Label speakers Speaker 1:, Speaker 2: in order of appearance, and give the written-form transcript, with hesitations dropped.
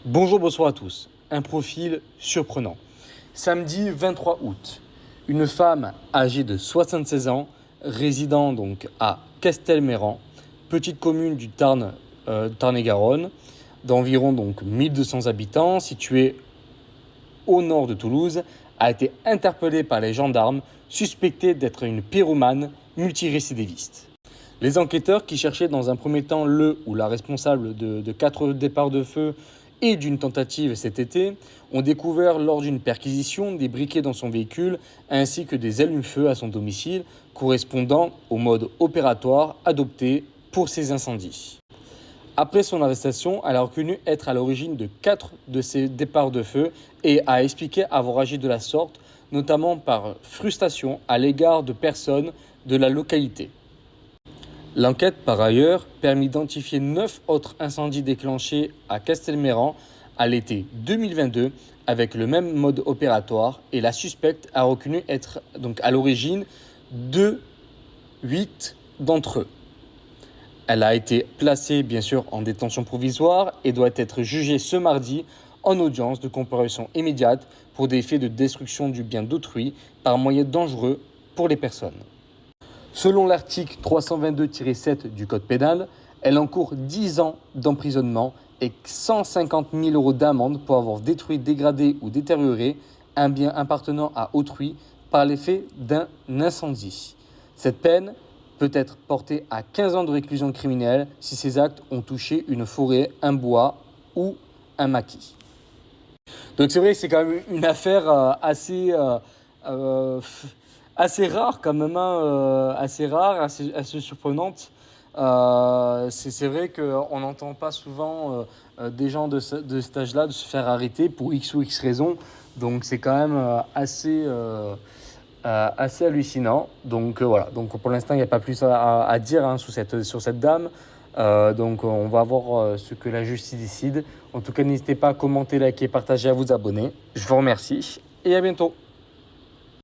Speaker 1: Bonjour, bonsoir à tous. Un profil surprenant. Samedi 23 août, une femme âgée de 76 ans, résidant donc à Castelmayran, petite commune du Tarn-et-Garonne, d'environ donc 1200 habitants, située au nord de Toulouse, a été interpellée par les gendarmes, suspectée d'être une pyromane multirécidiviste. Les enquêteurs, qui cherchaient dans un premier temps le ou la responsable de 4 départs de feu et d'une tentative cet été, ont découvert lors d'une perquisition des briquets dans son véhicule ainsi que des allumes-feu à son domicile correspondant au mode opératoire adopté pour ces incendies. Après son arrestation, elle a reconnu être à l'origine de 4 de ces départs de feu et a expliqué avoir agi de la sorte, notamment par frustration à l'égard de personnes de la localité. L'enquête, par ailleurs, permet d'identifier 9 autres incendies déclenchés à Castelmayran à l'été 2022 avec le même mode opératoire, et la suspecte a reconnu être donc à l'origine de 8 d'entre eux. Elle a été placée bien sûr en détention provisoire et doit être jugée ce mardi en audience de comparution immédiate pour des faits de destruction du bien d'autrui par moyen dangereux pour les personnes. Selon l'article 322-7 du Code pénal, elle encourt 10 ans d'emprisonnement et 150 000 € d'amende pour avoir détruit, dégradé ou détérioré un bien appartenant à autrui par l'effet d'un incendie. Cette peine peut être portée à 15 ans de réclusion criminelle si ces actes ont touché une forêt, un bois ou un maquis. Donc c'est vrai que c'est quand même une affaire assez rare quand même, assez rare, assez surprenante. C'est vrai qu'on n'entend pas souvent des gens de cet âge-là de se faire arrêter pour X ou X raisons. Donc c'est quand même assez hallucinant. Donc voilà, donc pour l'instant il n'y a pas plus à dire sur cette dame. Donc on va voir ce que la justice décide. En tout cas, n'hésitez pas à commenter, liker, partager, à vous abonner. Je vous remercie et à bientôt.